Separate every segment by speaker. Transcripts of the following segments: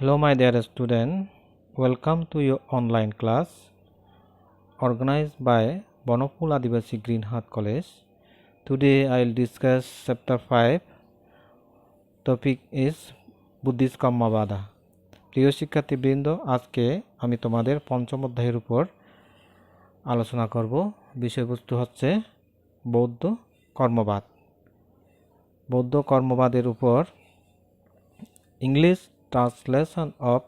Speaker 1: Hello, my dear student. Welcome to your online class organized by Bonopul Adivasi Green Heart College. Today I will discuss chapter 5. Topic is Buddhist Kammavada. প্রিয় শিক্ষার্থীবৃন্দ, আজকে আমি তোমাদের পঞ্চম অধ্যায়ের উপর আলোচনা করব। বিষয়বস্তু হচ্ছে বৌদ্ধ কর্মবাদ। বৌদ্ধ কর্মবাদের উপর ইংলিশ ট্রান্সলেশন অফ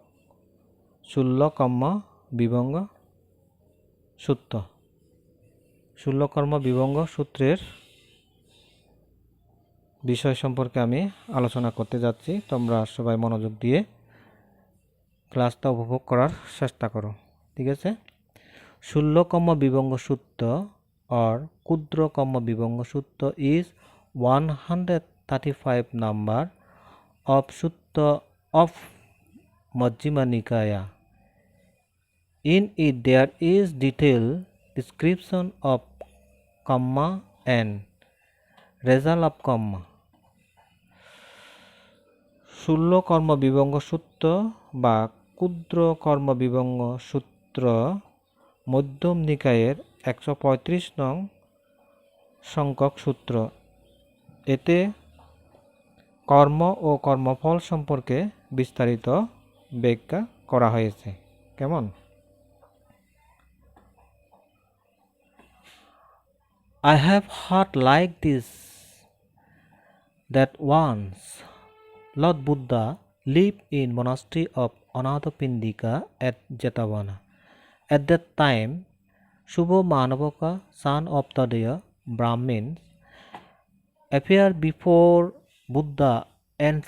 Speaker 1: শূল্যকর্ম বিভঙ্গ সূত্র। শূল্যকর্ম বিভঙ্গ সূত্রের বিষয় সম্পর্কে আমি আলোচনা করতে যাচ্ছি। তোমরা সবাই মনোযোগ দিয়ে ক্লাসটা উপভোগ করার চেষ্টা করো, ঠিক আছে? শূল্যকর্ম বিভঙ্গ সূত্র or ক্ষুদ্রকর্ম বিভঙ্গ সূত্র is 135 number of Sutta of Majjhima Nikaya. In it there is detailed description of karma and result of karma. শূল্য কর্ম বিভঙ্গ সূত্র বা ক্ষুদ্র কর্ম বিভঙ্গ সূত্র মধ্যম নিকায়ের 135 নং সংখ্যক সূত্র। এতে কর্ম ও কর্মফল সম্পর্কে বিস্তারিত ব্যাখ্যা করা হয়েছে। কেমন? I have heard like this, that once Lord Buddha lived in monastery of Anathapindika at Jetavana. At that time, Subho Manavaka, son of Tadaya Brahmins, appeared before Buddha and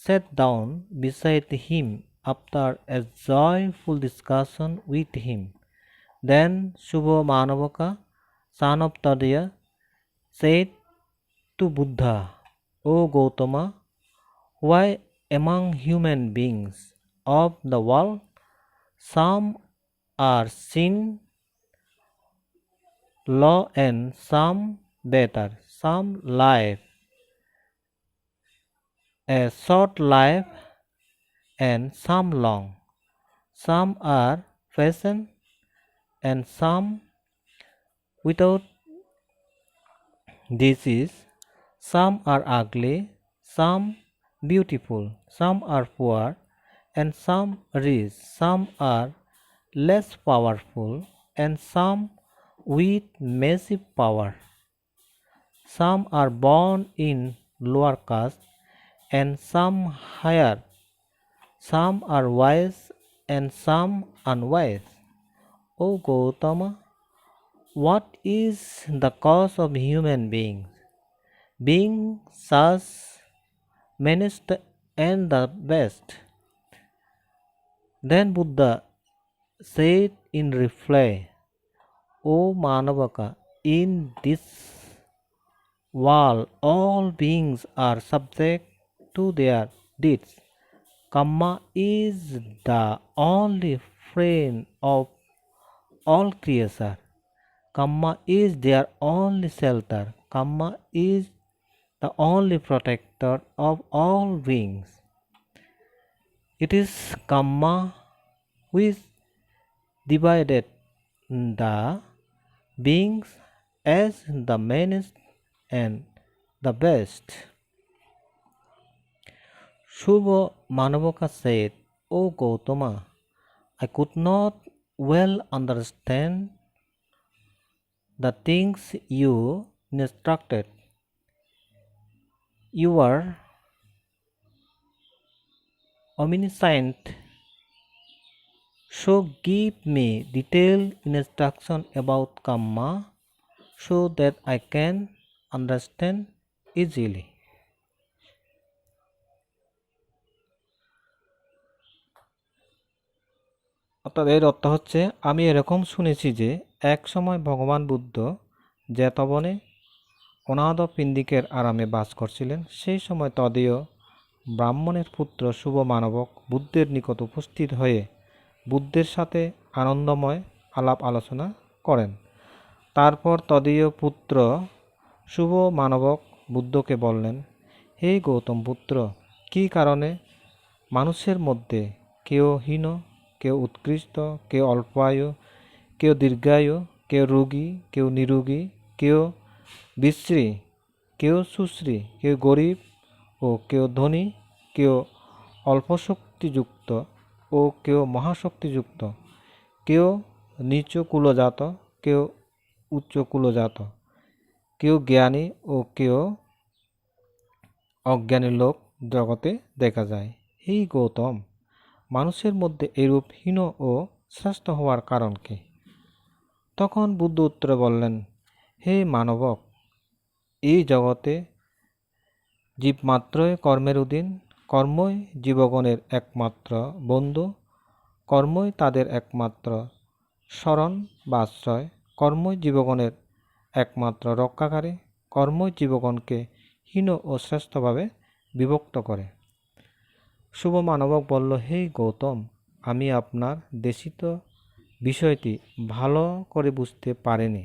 Speaker 1: sat down beside him after a joyful discussion with him. Then Subho Manavaka, son of Tadaya, said to Buddha, O Gautama, why among human beings of the world some are sin, law and some better, some life a short life and some long, some are patient and some without disease, some are ugly, some beautiful, some are poor and some rich, some are less powerful and some with massive power, some are born in lower caste and some higher, some are wise and some unwise. O Gautama, what is the cause of human beings? Being such meanest and the best. Then Buddha said in reply, O Manavaka, in this world all beings are subject to their deeds. Karma is the only friend of all creation. Karma is their only shelter. Karma is the only protector of all beings. It is karma which divided the beings as the meanest and the best. Subho Manavaka said, O Gautama, I could not well understand the things you instructed. You are omniscient, so give me detailed instruction about karma so that I can understand easily. অর্থাৎ এর অর্থ হচ্ছে, আমি এরকম শুনেছি যে এক সময় ভগবান বুদ্ধ জেতবনে অনাথ পিণ্ডিকের আরামে বাস করছিলেন। সেই সময় তদীয় ব্রাহ্মণের পুত্র শুভ মানবক বুদ্ধের নিকট উপস্থিত হয়ে বুদ্ধের সাথে আনন্দময় আলাপ আলোচনা করেন। তারপর তদীয় পুত্র শুভ মানবক বুদ্ধকে বললেন, হে গৌতম পুত্র, কী কারণে মানুষের মধ্যে কেউ হীন, কেউ উৎকৃষ্ট, কেউ অল্প আয়ু, কেউ দীর্ঘায়ু, কেউ রোগী, কেউ নিরোগী, কেউ বিশ্রী, কেউ সুশ্রী, কেউ গরিব ও কেউ ধনী, কেউ অল্প শক্তিযুক্ত ও কেউ মহাশক্তিযুক্ত, কেউ নিচু কুলজাত, কেউ উচ্চ কুলজাত, কেউ জ্ঞানী ও কেউ অজ্ঞানী লোক জগতে দেখা যায়। হে গৌতম, মানুষের মধ্যে এরূপ হীন ও শ্রেষ্ঠ হওয়ার কারণ কি? তখন বুদ্ধ উত্তরে বললেন, হে মানবক, এই জগতে জীবমাত্রই কর্মের অধীন, কর্মই জীবগণের একমাত্র বন্ধু, কর্মই তাদের একমাত্র শরণ বা আশ্রয়, কর্মই জীবগণের একমাত্র রক্ষাকারী, কর্মই জীবগণকে হীন ও শ্রেষ্ঠভাবে বিভক্ত করে। শুভ মানবক বলল, হে গৌতম, আমি আপনার দেশিত বিষয়টি ভালো করে বুঝতে পারিনি।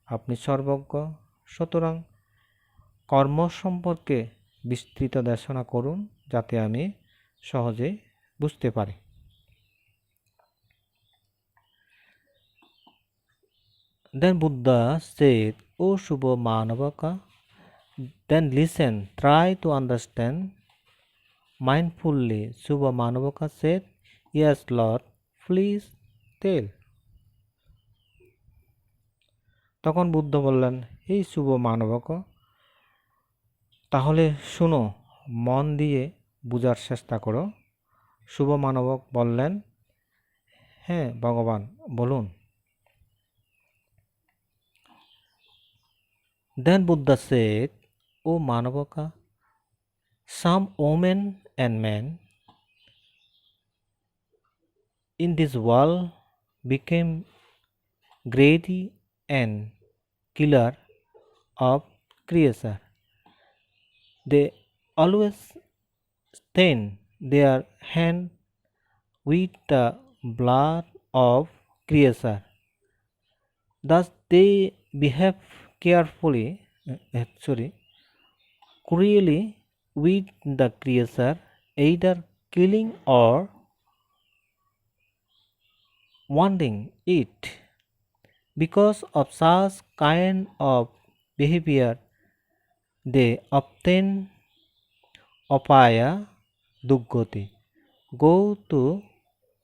Speaker 1: আপনি সর্বজ্ঞ, সুতরাং কর্ম সম্পর্কে বিস্তৃত দেশনা করুন, যাতে আমি সহজেই বুঝতে পারি। Then Buddha said, O Shubha Manavaka, then listen, try to understand mindfully. Shubha Manavaka said, Yes, Lord, please tell. তখন বুদ্ধ বললেন, হে শুভ মানবক, তাহলে শুনো, মন দিয়ে বুঝার চেষ্টা করো। শুভ মানবক বললেন, হ্যাঁ ভগবান, বলুন। Then Buddha said, O Manavaka, some women and men in this world became greedy and killer of creation. They always stain their hand with the blood of creation. Thus they behave cruelly with the creature, either killing or wounding it. Because of such kind of behavior, they obtain apaya duggati, go to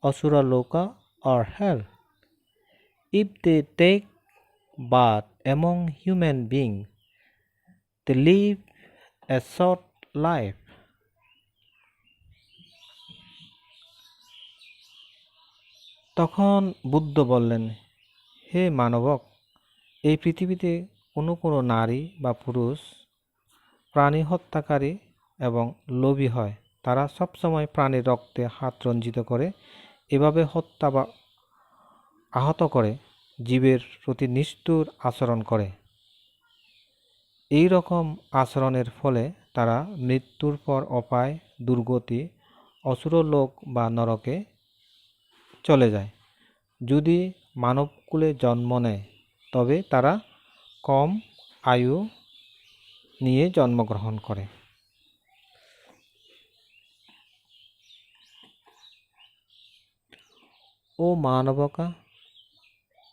Speaker 1: asura loka or hell. If they take birth among human beings, they live a short life. তখন বুদ্ধ বললেন, হে মানবক, এই পৃথিবীতে কোনো নারী বা পুরুষ প্রাণী হত্যাকারী এবং লোভী হয়। তারা সবসময় প্রাণীর রক্তে হাত রঞ্জিত করে, এভাবে হত্যা বা আহত করে, জীবের প্রতি নিষ্ঠুর আচরণ করে। এই রকম আচরণের ফলে তারা মৃত্যুর পর অপায়, দুর্গতি, অসুরলোক বা নরকে চলে যায়। যদি মানবকুলে জন্ম নেয়, তবে তারা কম আয়ু নিয়ে জন্মগ্রহণ করে। ও মানবকা,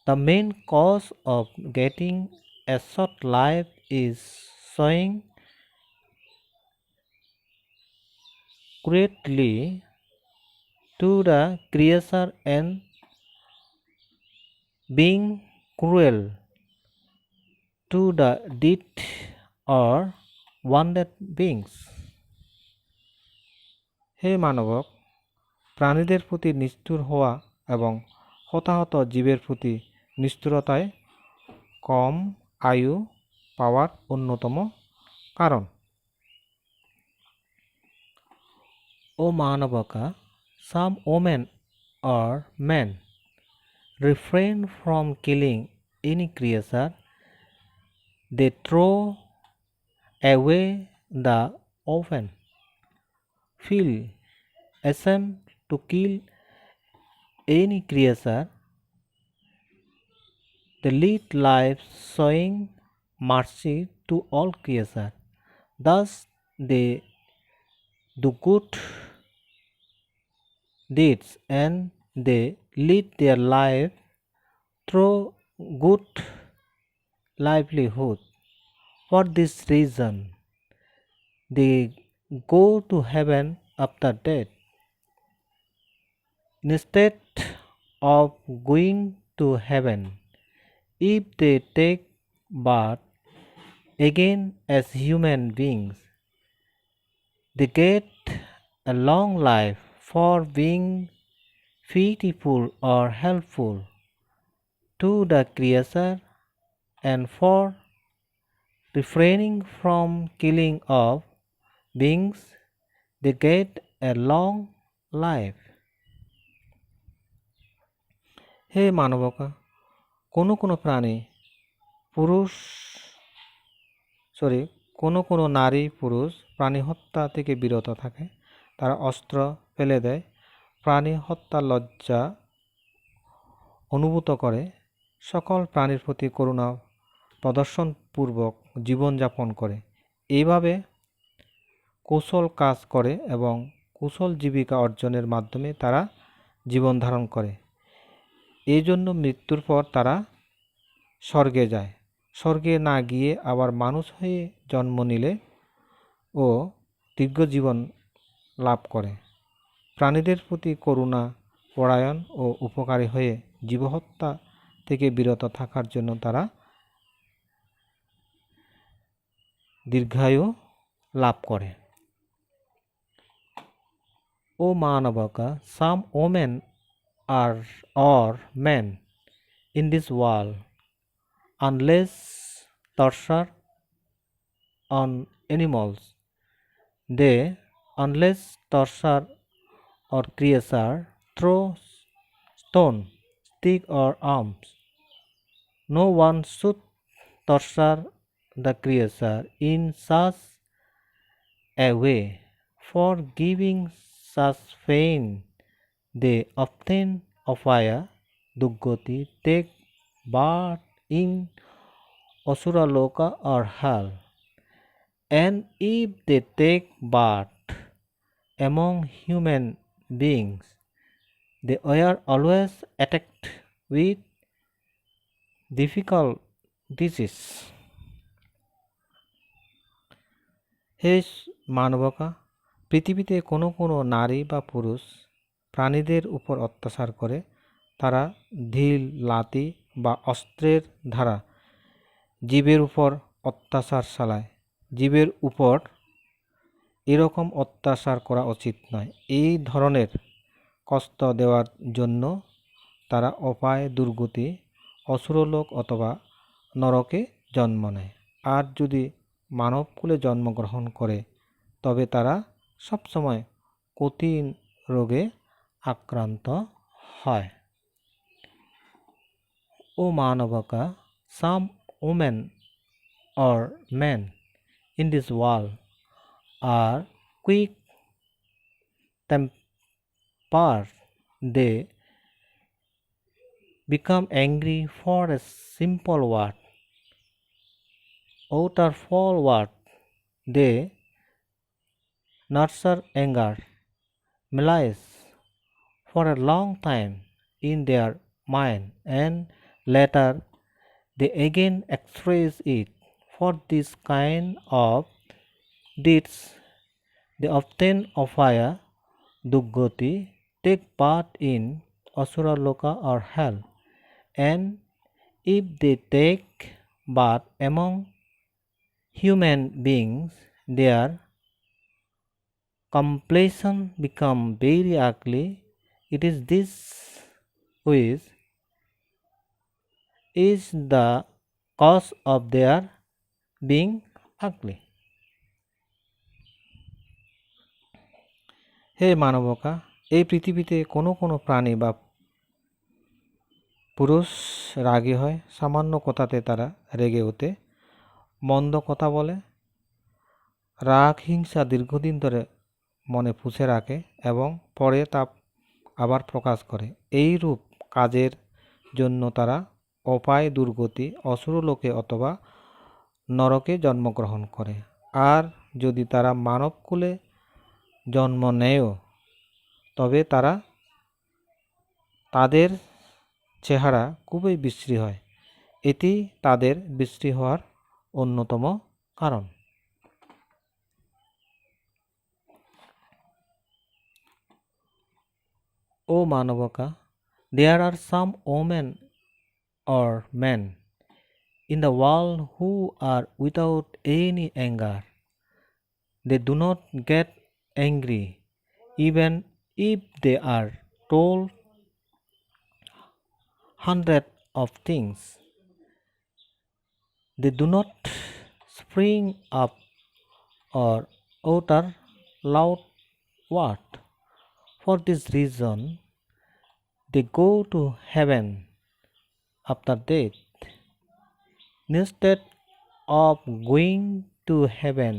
Speaker 1: the main cause of getting a short life is showing cruelty to the creature and being cruel to the dead or wounded beings. হে মানবক, প্রাণীদের প্রতি নিষ্ঠুর হওয়া এবং হতাহত জীবের প্রতি নিষ্ঠুরতায় কম আয়ু পাওয়ার অন্যতম কারণ। ও মানবকা, some women or men refrain from killing any creature. They throw away the weapon, feel ashamed to kill any creature. They lead life showing mercy to all creatures. Thus they do good deeds and they lead their life through good livelihood. For this reason, they go to heaven after death. Instead of going to heaven, if they take birth again as human beings, they get a long life for being faithful or helpful to the Creator and for refraining from killing of beings, they get a long life. হে মানবকা, কোনো প্রাণী পুরুষ কোনো নারী পুরুষ প্রাণী হত্যা থেকে বিরত থাকে। তারা অস্ত্র ফেলে দেয়, প্রাণী হত্যার লজ্জা অনুভূত করে, সকল প্রাণীর প্রতি করুণা প্রদর্শনপূর্বক জীবনযাপন করে, এইভাবে কুশল কাজ করে এবং কুশল জীবিকা অর্জনের মাধ্যমে তারা জীবন ধারণ করে। এই জন্য মৃত্যুর পর তারা স্বর্গে যায়। স্বর্গে না গিয়ে আবার মানুষ হয়ে জন্ম নিলে ও দীর্ঘ জীবন লাভ করে। প্রাণীদের প্রতি করুণা পরায়ণ ও উপকারী হয়ে জীবহত্যা থেকে বিরত থাকার জন্য তারা দীর্ঘায়ু লাভ করে। O Manavaka, some women are or men in this world, unless torture on animals, unless torture or creature throw stone, stick or arms. No one should torture the creature in such a way, for giving such pain they often acquire duggati, take birth in asura loka or hell, and if they take birth among human beings, they are always attacked with difficult disease. হে মানবকা, পৃথিবীতে কোনো নারী বা পুরুষ প্রাণীদের উপর অত্যাচার করে। তারা ঢিল, লাঠি বা অস্ত্রের দ্বারা জীবের উপর অত্যাচার চালায়। জীবের উপর এরকম অত্যাচার করা উচিত নয়। এই ধরনের কষ্ট দেওয়ার জন্য তারা অপায় দুর্গতি, অসুরলোক অথবা নরকে জন্ম নেয়। আর যদি মানবকুলে জন্মগ্রহণ করে তবে তারা সবসময় কঠিন রোগে আক্রান্ত হয়। ও মানবকা, some women or men in this world are quick tempered. They become angry for a simple word, outerfall word. They nurture anger, malice for a long time in their mind, and later they again express it. For this kind of deeds they often acquire duggati, take part in asura loka or hell, and if they take part among human beings, their complexion become very ugly. It is this which is the cause of their being ugly. হে মানবকা, এই পৃথিবীতে কোনো প্রাণী বা পুরুষ রাগী হয়। সামান্য কথাতে তারা রেগে ওঠে, মন্দ কথা বলে, রাগ হিংসা দীর্ঘদিন ধরে মনে পুষে রাখে এবং পরে তা আবার প্রকাশ করে। এই রূপ কাজের জন্য তারা অপায় দুর্গতি, অসুরলোকে অথবা নরকে জন্মগ্রহণ করে। আর যদি তারা মানবকুলে জন্ম নেয়ও তবে তারা তাদের চেহারা খুবই বিশ্রী হয়। এটি তাদের বিশ্রী হওয়ার অন্যতম কারণ। ও মানবকা, there are some women or men in the world who are without any anger. They do not get angry even if they are told hundreds of things. They do not spring up or utter loud words. For this reason, they go to heaven after death. Instead of going to heaven,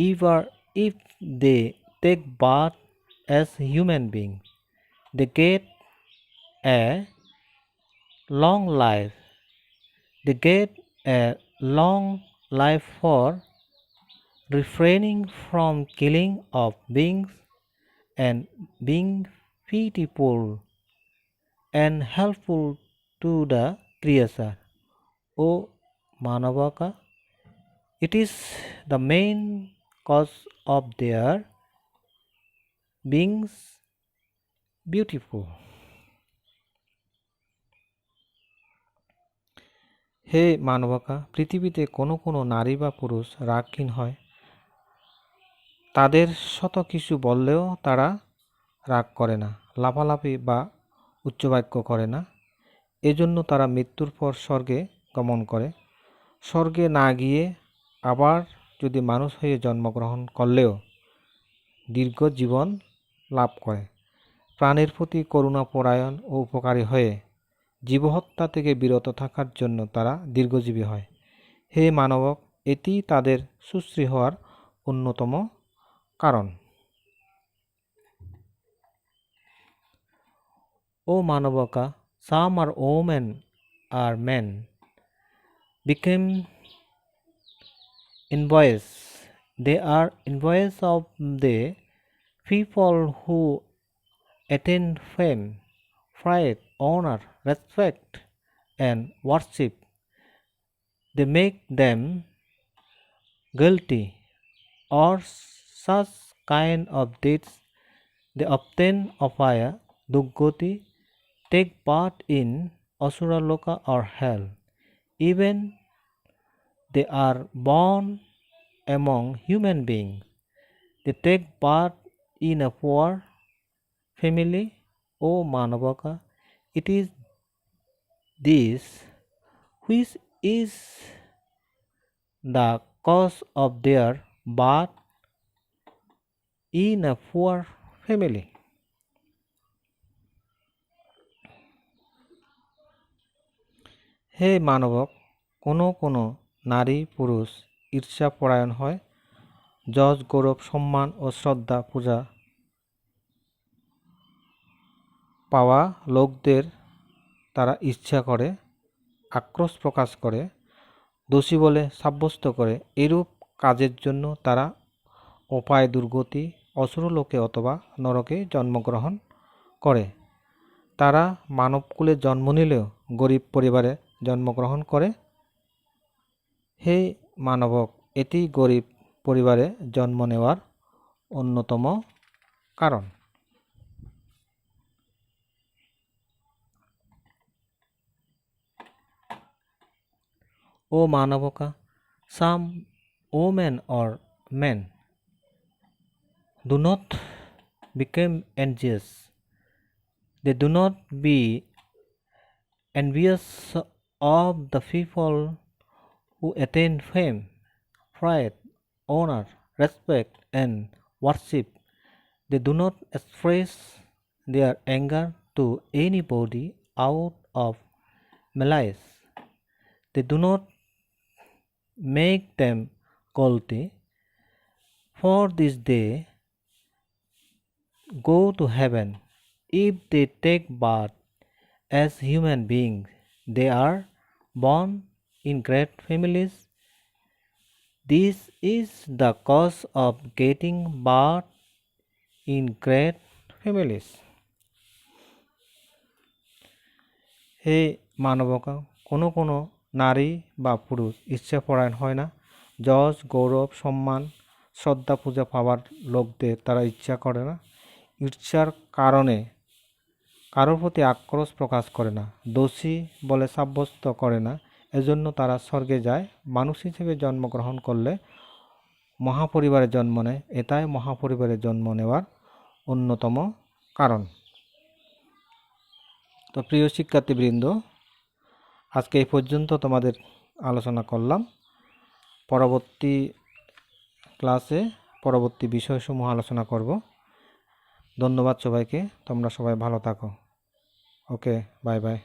Speaker 1: even if they take birth as human beings, they get a long life. They get a long life for refraining from killing of beings and being pitiful and helpful to the Creator. O Manavaka, it is the main cause of their being beautiful. হে মানবকা, পৃথিবীতে কোনো কোনো নারী বা পুরুষ রাগহীন হয়। তাদের শত কিছু বললেও তারা রাগ করে না, লাফালাফি বা উচ্চবাক্য করে না। এজন্য তারা মৃত্যুর পর স্বর্গে গমন করে। স্বর্গে না গিয়ে আবার যদি মানুষ হয়ে জন্মগ্রহণ করলেও দীর্ঘ জীবন লাভ করে। প্রাণের প্রতি করুণাপরায়ণ ও উপকারী হয়ে জীবহত্যা থেকে বিরত থাকার জন্য তারা দীর্ঘজীবী হয়। হে মানবক, এটি তাদের সুশ্রী হওয়ার অন্যতম কারণ। ও মানবকা, some are women or men became envious. They are envious of the people who attain fame, pride, honor, respect, and worship. They make them guilty or such kind of deeds. They obtain Apaya, Duggati, take part in Asura Loka or hell. Even they are born among human beings. They take part in a poor family. O Manavaka, it is this which is the cause of their birth in a poor family. হে মানবক, কোনো কোনো নারী পুরুষ ঈর্ষাপরায়ণ হয়। যশ, গৌরব, সম্মান ও শ্রদ্ধা পূজা পাওয়া লোকদের তারা ইচ্ছা করে, আক্রোশ প্রকাশ করে, দোষী বলে সাব্যস্ত করে। এরূপ কাজের জন্য তারা অপায়, দুর্গতি, অসুরলোকে অথবা নরকে জন্মগ্রহণ করে। তারা মানবকুলে জন্ম নিলেও গরিব পরিবারে জন্মগ্রহণ করে। হে মানবক, এটি গরিব পরিবারে জন্ম নেওয়ার অন্যতম কারণ। ও মানবকা, some women or men do not become envious. They do not be envious of the people who attain fame, pride, honor, respect, and worship. They do not express their anger to anybody out of malice. They do not make them guilty. For this they go to heaven. If they take birth as human beings, they are born in great families. This is the cause of getting birth in great families. হে মানবকা, কোনো কোনো নারী বা পুরুষ ইচ্ছাপরায়ণ হয় না? যশ, গৌরব, সম্মান, শ্রদ্ধা, পূজা পাওয়ার লোকদের তারা ইচ্ছা করে না? ঈর্ষার কারণে কারোর প্রতি আক্রোশ প্রকাশ করে না, দোষী বলে সাব্যস্ত করে না, এজন্য তারা স্বর্গে যায়। মানুষ হিসেবে জন্মগ্রহণ করলে মহাপরিবারে জন্ম নেয়, এটাই মহাপরিবারে জন্ম নেওয়ার অন্যতম কারণ। তো প্রিয় শিক্ষার্থীবৃন্দ, আজকে এই পর্যন্ত তোমাদের আলোচনা করলাম। পরবর্তী ক্লাসে পরবর্তী বিষয়সমূহ আলোচনা করব। ধন্যবাদ সবাইকে, তোমরা সবাই ভালো থাকো। ওকে, বাই বাই।